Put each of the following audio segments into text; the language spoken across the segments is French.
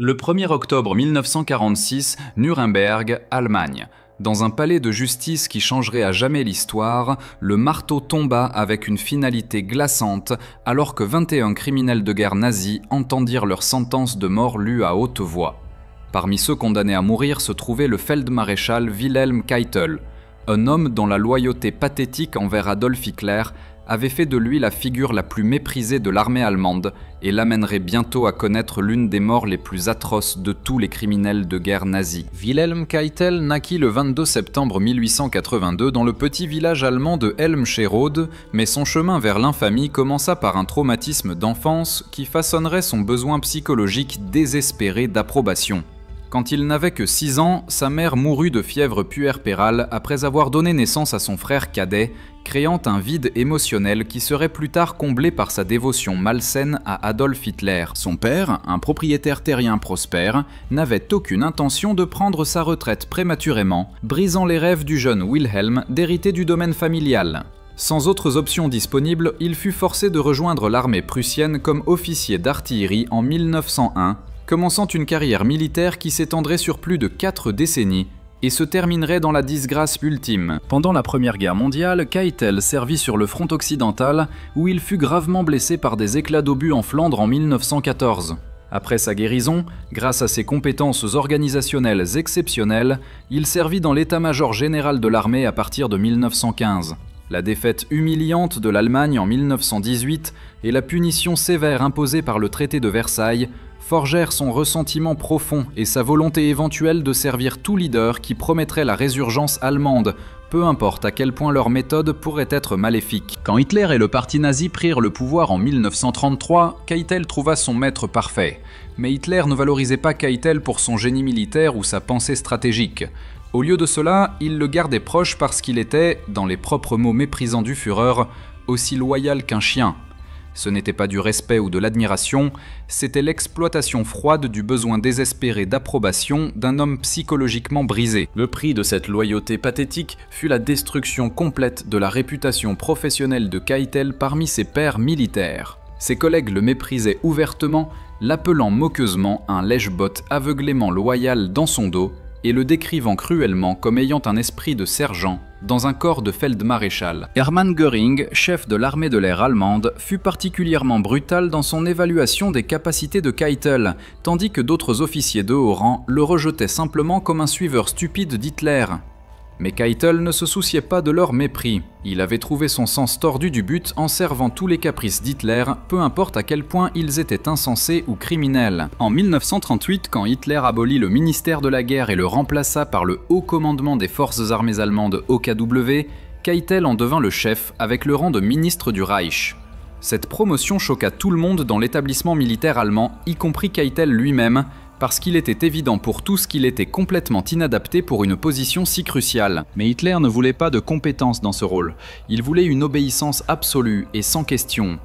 Le 1er octobre 1946, Nuremberg, Allemagne. Dans un palais de justice qui changerait à jamais l'histoire, le marteau tomba avec une finalité glaçante alors que 21 criminels de guerre nazis entendirent leur sentence de mort lue à haute voix. Parmi ceux condamnés à mourir se trouvait le feldmaréchal Wilhelm Keitel, un homme dont la loyauté pathétique envers Adolf Hitler avait fait de lui la figure la plus méprisée de l'armée allemande et l'amènerait bientôt à connaître l'une des morts les plus atroces de tous les criminels de guerre nazis. Wilhelm Keitel naquit le 22 septembre 1882 dans le petit village allemand de Helmscherode, mais son chemin vers l'infamie commença par un traumatisme d'enfance qui façonnerait son besoin psychologique désespéré d'approbation. Quand il n'avait que 6 ans, sa mère mourut de fièvre puerpérale après avoir donné naissance à son frère cadet, créant un vide émotionnel qui serait plus tard comblé par sa dévotion malsaine à Adolf Hitler. Son père, un propriétaire terrien prospère, n'avait aucune intention de prendre sa retraite prématurément, brisant les rêves du jeune Wilhelm d'hériter du domaine familial. Sans autres options disponibles, il fut forcé de rejoindre l'armée prussienne comme officier d'artillerie en 1901, commençant une carrière militaire qui s'étendrait sur plus de 4 décennies et se terminerait dans la disgrâce ultime. Pendant la Première Guerre mondiale, Keitel servit sur le front occidental où il fut gravement blessé par des éclats d'obus en Flandre en 1914. Après sa guérison, grâce à ses compétences organisationnelles exceptionnelles, il servit dans l'état-major général de l'armée à partir de 1915. La défaite humiliante de l'Allemagne en 1918 et la punition sévère imposée par le traité de Versailles forgèrent son ressentiment profond et sa volonté éventuelle de servir tout leader qui promettrait la résurgence allemande, peu importe à quel point leur méthode pourrait être maléfique. Quand Hitler et le parti nazi prirent le pouvoir en 1933, Keitel trouva son maître parfait. Mais Hitler ne valorisait pas Keitel pour son génie militaire ou sa pensée stratégique. Au lieu de cela, il le gardait proche parce qu'il était, dans les propres mots méprisants du Führer, aussi loyal qu'un chien. Ce n'était pas du respect ou de l'admiration, c'était l'exploitation froide du besoin désespéré d'approbation d'un homme psychologiquement brisé. Le prix de cette loyauté pathétique fut la destruction complète de la réputation professionnelle de Keitel parmi ses pairs militaires. Ses collègues le méprisaient ouvertement, l'appelant moqueusement un lèche-botte aveuglément loyal dans son dos, et le décrivant cruellement comme ayant un esprit de sergent dans un corps de feldmaréchal. Hermann Göring, chef de l'armée de l'air allemande, fut particulièrement brutal dans son évaluation des capacités de Keitel, tandis que d'autres officiers de haut rang le rejetaient simplement comme un suiveur stupide d'Hitler. Mais Keitel ne se souciait pas de leur mépris. Il avait trouvé son sens tordu du but en servant tous les caprices d'Hitler, peu importe à quel point ils étaient insensés ou criminels. En 1938, quand Hitler abolit le ministère de la guerre et le remplaça par le Haut Commandement des Forces armées allemandes OKW, Keitel en devint le chef avec le rang de ministre du Reich. Cette promotion choqua tout le monde dans l'établissement militaire allemand, y compris Keitel lui-même, parce qu'il était évident pour tous qu'il était complètement inadapté pour une position si cruciale. Mais Hitler ne voulait pas de compétence dans ce rôle, il voulait une obéissance absolue et sans question.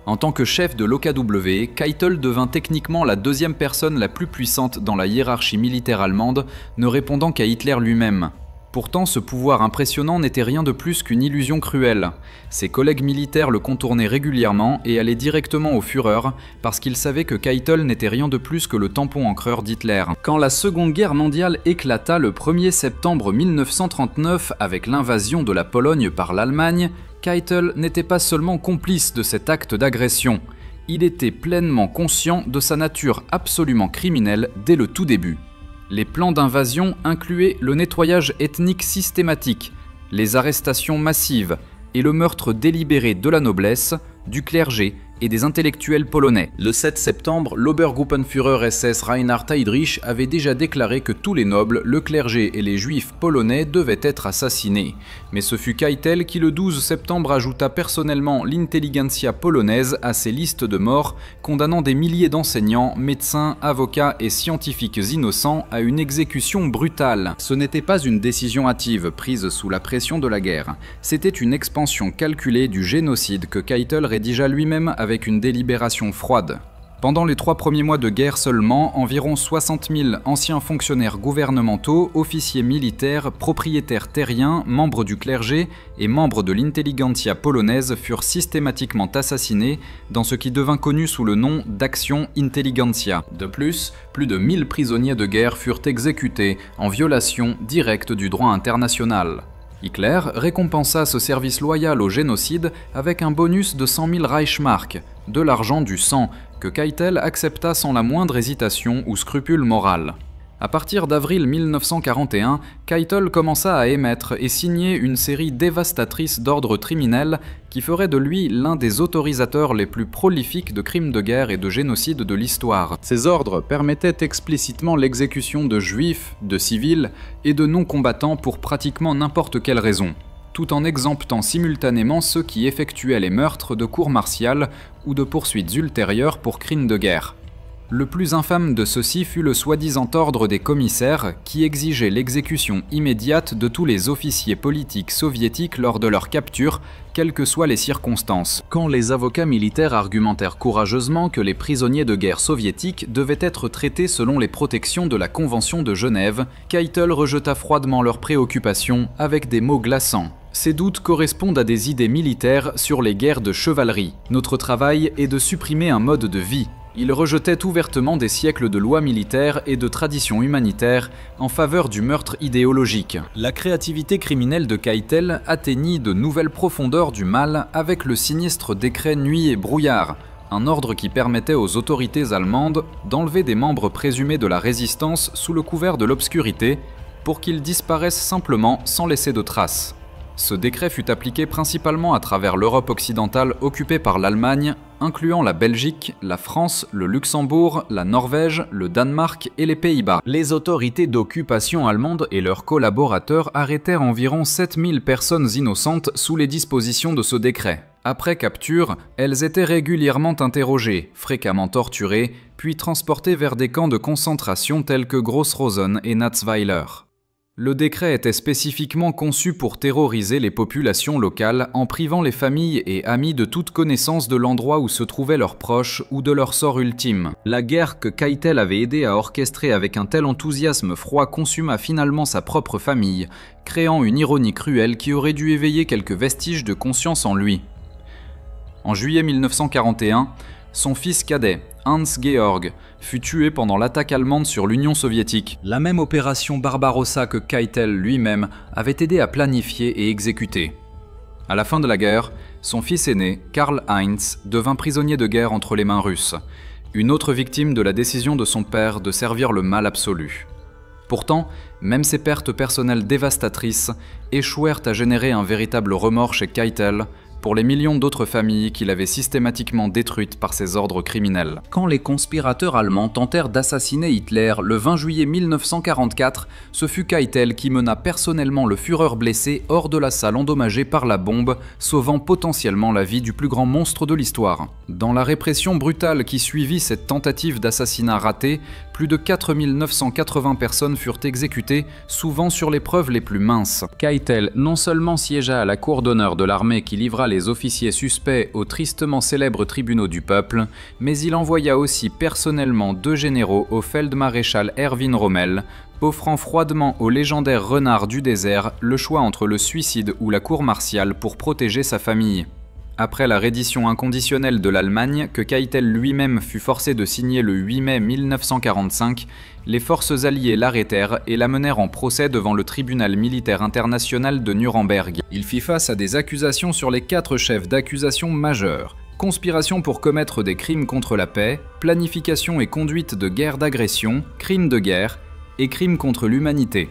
En tant que chef de l'OKW, Keitel devint techniquement la deuxième personne la plus puissante dans la hiérarchie militaire allemande, ne répondant qu'à Hitler lui-même. Pourtant, ce pouvoir impressionnant n'était rien de plus qu'une illusion cruelle. Ses collègues militaires le contournaient régulièrement et allaient directement au Führer parce qu'ils savaient que Keitel n'était rien de plus que le tampon encreur d'Hitler. Quand la Seconde Guerre mondiale éclata le 1er septembre 1939 avec l'invasion de la Pologne par l'Allemagne, Keitel n'était pas seulement complice de cet acte d'agression. Il était pleinement conscient de sa nature absolument criminelle dès le tout début. Les plans d'invasion incluaient le nettoyage ethnique systématique, les arrestations massives et le meurtre délibéré de la noblesse, du clergé et des intellectuels polonais. Le 7 septembre, l'Obergruppenführer SS Reinhard Heydrich avait déjà déclaré que tous les nobles, le clergé et les juifs polonais devaient être assassinés. Mais ce fut Keitel qui le 12 septembre ajouta personnellement l'intelligentsia polonaise à ses listes de morts, condamnant des milliers d'enseignants, médecins, avocats et scientifiques innocents à une exécution brutale. Ce n'était pas une décision hâtive prise sous la pression de la guerre, c'était une expansion calculée du génocide que Keitel rédigea lui-même avec une délibération froide. Pendant les 3 premiers mois de guerre seulement, environ 60 000 anciens fonctionnaires gouvernementaux, officiers militaires, propriétaires terriens, membres du clergé et membres de l'intelligentsia polonaise furent systématiquement assassinés dans ce qui devint connu sous le nom d'Action Intelligentsia. De plus de 1000 prisonniers de guerre furent exécutés en violation directe du droit international. Hitler récompensa ce service loyal au génocide avec un bonus de 100 000 Reichsmark, de l'argent du sang, que Keitel accepta sans la moindre hésitation ou scrupule moral. À partir d'avril 1941, Keitel commença à émettre et signer une série dévastatrice d'ordres criminels qui ferait de lui l'un des autorisateurs les plus prolifiques de crimes de guerre et de génocide de l'histoire. Ces ordres permettaient explicitement l'exécution de juifs, de civils et de non-combattants pour pratiquement n'importe quelle raison, tout en exemptant simultanément ceux qui effectuaient les meurtres de cours martiales ou de poursuites ultérieures pour crimes de guerre. Le plus infâme de ceux-ci fut le soi-disant ordre des commissaires qui exigeait l'exécution immédiate de tous les officiers politiques soviétiques lors de leur capture, quelles que soient les circonstances. Quand les avocats militaires argumentèrent courageusement que les prisonniers de guerre soviétiques devaient être traités selon les protections de la Convention de Genève, Keitel rejeta froidement leurs préoccupations avec des mots glaçants. Ces doutes correspondent à des idées militaires sur les guerres de chevalerie. Notre travail est de supprimer un mode de vie. Il rejetait ouvertement des siècles de lois militaires et de traditions humanitaires en faveur du meurtre idéologique. La créativité criminelle de Keitel atteignit de nouvelles profondeurs du mal avec le sinistre décret Nuit et Brouillard, un ordre qui permettait aux autorités allemandes d'enlever des membres présumés de la résistance sous le couvert de l'obscurité pour qu'ils disparaissent simplement sans laisser de traces. Ce décret fut appliqué principalement à travers l'Europe occidentale occupée par l'Allemagne, incluant la Belgique, la France, le Luxembourg, la Norvège, le Danemark et les Pays-Bas. Les autorités d'occupation allemandes et leurs collaborateurs arrêtèrent environ 7000 personnes innocentes sous les dispositions de ce décret. Après capture, elles étaient régulièrement interrogées, fréquemment torturées, puis transportées vers des camps de concentration tels que Gross-Rosen et Natzweiler. Le décret était spécifiquement conçu pour terroriser les populations locales en privant les familles et amis de toute connaissance de l'endroit où se trouvaient leurs proches ou de leur sort ultime. La guerre que Keitel avait aidé à orchestrer avec un tel enthousiasme froid consuma finalement sa propre famille, créant une ironie cruelle qui aurait dû éveiller quelques vestiges de conscience en lui. En juillet 1941, son fils cadet, Hans-Georg, fut tué pendant l'attaque allemande sur l'Union soviétique. La même opération Barbarossa que Keitel lui-même avait aidé à planifier et exécuter. À la fin de la guerre, son fils aîné, Karl-Heinz, devint prisonnier de guerre entre les mains russes, une autre victime de la décision de son père de servir le mal absolu. Pourtant, même ces pertes personnelles dévastatrices échouèrent à générer un véritable remords chez Keitel pour les millions d'autres familles qu'il avait systématiquement détruites par ses ordres criminels. Quand les conspirateurs allemands tentèrent d'assassiner Hitler le 20 juillet 1944, ce fut Keitel qui mena personnellement le Führer blessé hors de la salle endommagée par la bombe, sauvant potentiellement la vie du plus grand monstre de l'histoire. Dans la répression brutale qui suivit cette tentative d'assassinat ratée, plus de 4980 personnes furent exécutées, souvent sur les preuves les plus minces. Keitel non seulement siégea à la cour d'honneur de l'armée qui livra les officiers suspects aux tristement célèbres tribunaux du peuple, mais il envoya aussi personnellement 2 généraux au feldmaréchal Erwin Rommel, offrant froidement au légendaire renard du désert le choix entre le suicide ou la cour martiale pour protéger sa famille. Après la reddition inconditionnelle de l'Allemagne, que Keitel lui-même fut forcé de signer le 8 mai 1945, les forces alliées l'arrêtèrent et l'amenèrent en procès devant le tribunal militaire international de Nuremberg. Il fit face à des accusations sur les 4 chefs d'accusation majeurs: conspiration pour commettre des crimes contre la paix, planification et conduite de guerre d'agression, crimes de guerre et crimes contre l'humanité.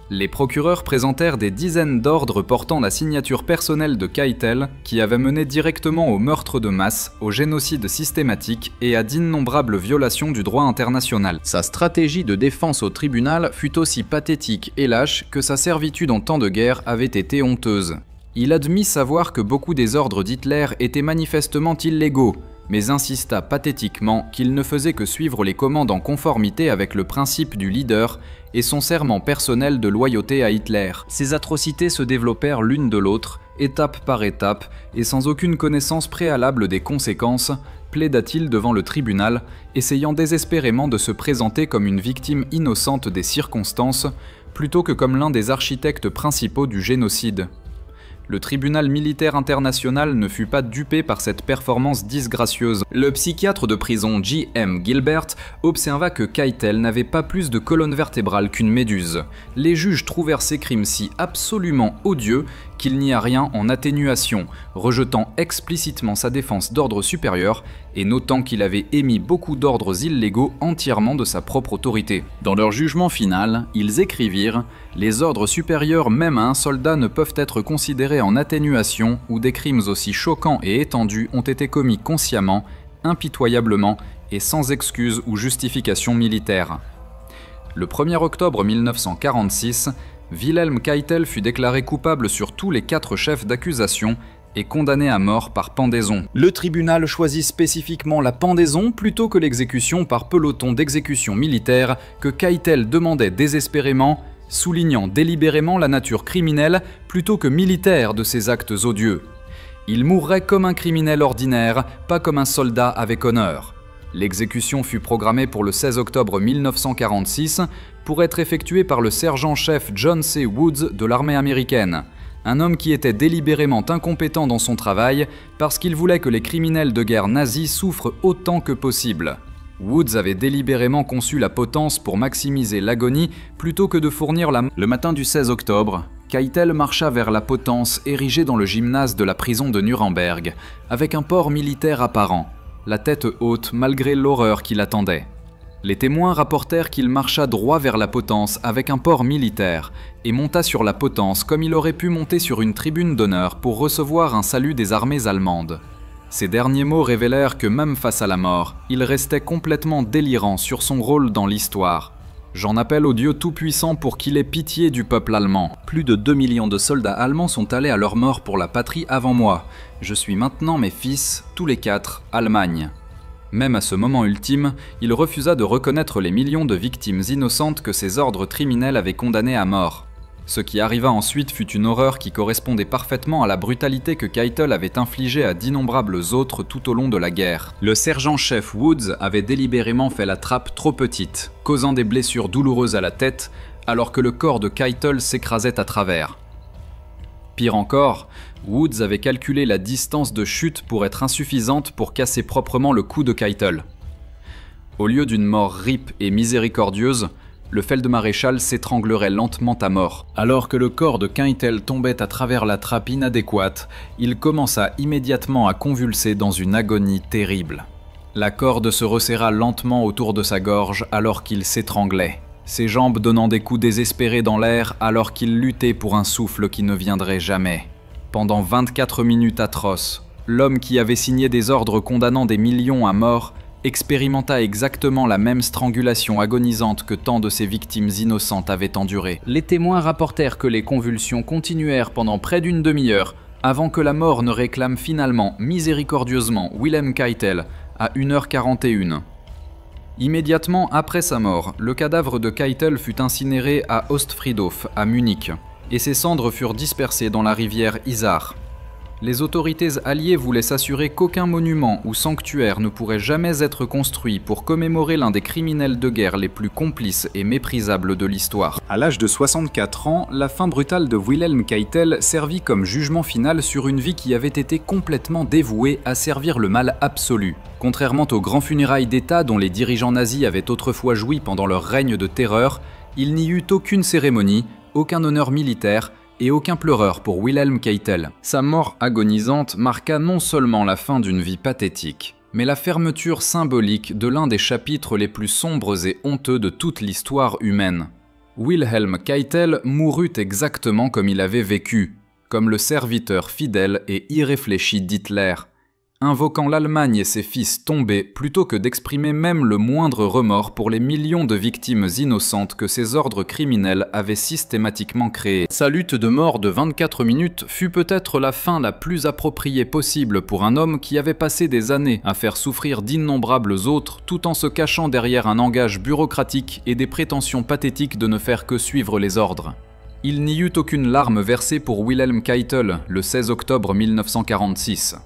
Les procureurs présentèrent des dizaines d'ordres portant la signature personnelle de Keitel, qui avait mené directement au meurtre de masse, au génocide systématique et à d'innombrables violations du droit international. Sa stratégie de défense au tribunal fut aussi pathétique et lâche que sa servitude en temps de guerre avait été honteuse. Il admit savoir que beaucoup des ordres d'Hitler étaient manifestement illégaux, mais insista pathétiquement qu'il ne faisait que suivre les commandes en conformité avec le principe du leader et son serment personnel de loyauté à Hitler. Ces atrocités se développèrent l'une de l'autre, étape par étape, et sans aucune connaissance préalable des conséquences, plaida-t-il devant le tribunal, essayant désespérément de se présenter comme une victime innocente des circonstances, plutôt que comme l'un des architectes principaux du génocide. Le tribunal militaire international ne fut pas dupé par cette performance disgracieuse. Le psychiatre de prison J.M. Gilbert observa que Keitel n'avait pas plus de colonne vertébrale qu'une méduse. Les juges trouvèrent ces crimes si absolument odieux qu'il n'y a rien en atténuation, rejetant explicitement sa défense d'ordre supérieur et notant qu'il avait émis beaucoup d'ordres illégaux entièrement de sa propre autorité. Dans leur jugement final, ils écrivirent « Les ordres supérieurs même à un soldat ne peuvent être considérés en atténuation où des crimes aussi choquants et étendus ont été commis consciemment, impitoyablement et sans excuse ou justification militaire. » Le 1er octobre 1946, Wilhelm Keitel fut déclaré coupable sur tous les 4 chefs d'accusation et condamné à mort par pendaison. Le tribunal choisit spécifiquement la pendaison plutôt que l'exécution par peloton d'exécution militaire que Keitel demandait désespérément, soulignant délibérément la nature criminelle plutôt que militaire de ses actes odieux. Il mourrait comme un criminel ordinaire, pas comme un soldat avec honneur. L'exécution fut programmée pour le 16 octobre 1946 pour être effectuée par le sergent-chef John C. Woods de l'armée américaine, un homme qui était délibérément incompétent dans son travail parce qu'il voulait que les criminels de guerre nazis souffrent autant que possible. Woods avait délibérément conçu la potence pour maximiser l'agonie plutôt que de fournir la... Le matin du 16 octobre, Keitel marcha vers la potence érigée dans le gymnase de la prison de Nuremberg, avec un port militaire apparent, la tête haute malgré l'horreur qui l'attendait. Les témoins rapportèrent qu'il marcha droit vers la potence avec un port militaire et monta sur la potence comme il aurait pu monter sur une tribune d'honneur pour recevoir un salut des armées allemandes. Ces derniers mots révélèrent que même face à la mort, il restait complètement délirant sur son rôle dans l'histoire. J'en appelle au Dieu Tout-Puissant pour qu'il ait pitié du peuple allemand. Plus de 2 millions de soldats allemands sont allés à leur mort pour la patrie avant moi. Je suis maintenant mes fils, tous les 4, Allemagne. Même à ce moment ultime, il refusa de reconnaître les millions de victimes innocentes que ses ordres criminels avaient condamnées à mort. Ce qui arriva ensuite fut une horreur qui correspondait parfaitement à la brutalité que Keitel avait infligée à d'innombrables autres tout au long de la guerre. Le sergent-chef Woods avait délibérément fait la trappe trop petite, causant des blessures douloureuses à la tête, alors que le corps de Keitel s'écrasait à travers. Pire encore, Woods avait calculé la distance de chute pour être insuffisante pour casser proprement le cou de Keitel. Au lieu d'une mort ripe et miséricordieuse, le feldmaréchal s'étranglerait lentement à mort. Alors que le corps de Keitel tombait à travers la trappe inadéquate, il commença immédiatement à convulser dans une agonie terrible. La corde se resserra lentement autour de sa gorge alors qu'il s'étranglait, ses jambes donnant des coups désespérés dans l'air alors qu'il luttait pour un souffle qui ne viendrait jamais. Pendant 24 minutes atroces, l'homme qui avait signé des ordres condamnant des millions à mort expérimenta exactement la même strangulation agonisante que tant de ses victimes innocentes avaient endurée. Les témoins rapportèrent que les convulsions continuèrent pendant près d'une demi-heure avant que la mort ne réclame finalement miséricordieusement Wilhelm Keitel à 1h41. Immédiatement après sa mort, le cadavre de Keitel fut incinéré à Ostfriedhof, à Munich, et ses cendres furent dispersées dans la rivière Isar. Les autorités alliées voulaient s'assurer qu'aucun monument ou sanctuaire ne pourrait jamais être construit pour commémorer l'un des criminels de guerre les plus complices et méprisables de l'histoire. À l'âge de 64 ans, la fin brutale de Wilhelm Keitel servit comme jugement final sur une vie qui avait été complètement dévouée à servir le mal absolu. Contrairement aux grands funérailles d'État dont les dirigeants nazis avaient autrefois joui pendant leur règne de terreur, il n'y eut aucune cérémonie, aucun honneur militaire, et aucun pleureur pour Wilhelm Keitel. Sa mort agonisante marqua non seulement la fin d'une vie pathétique, mais la fermeture symbolique de l'un des chapitres les plus sombres et honteux de toute l'histoire humaine. Wilhelm Keitel mourut exactement comme il avait vécu, comme le serviteur fidèle et irréfléchi d'Hitler. invoquant l'Allemagne et ses fils tombés plutôt que d'exprimer même le moindre remords pour les millions de victimes innocentes que ces ordres criminels avaient systématiquement créées. Sa lutte de mort de 24 minutes fut peut-être la fin la plus appropriée possible pour un homme qui avait passé des années à faire souffrir d'innombrables autres tout en se cachant derrière un langage bureaucratique et des prétentions pathétiques de ne faire que suivre les ordres. Il n'y eut aucune larme versée pour Wilhelm Keitel le 16 octobre 1946.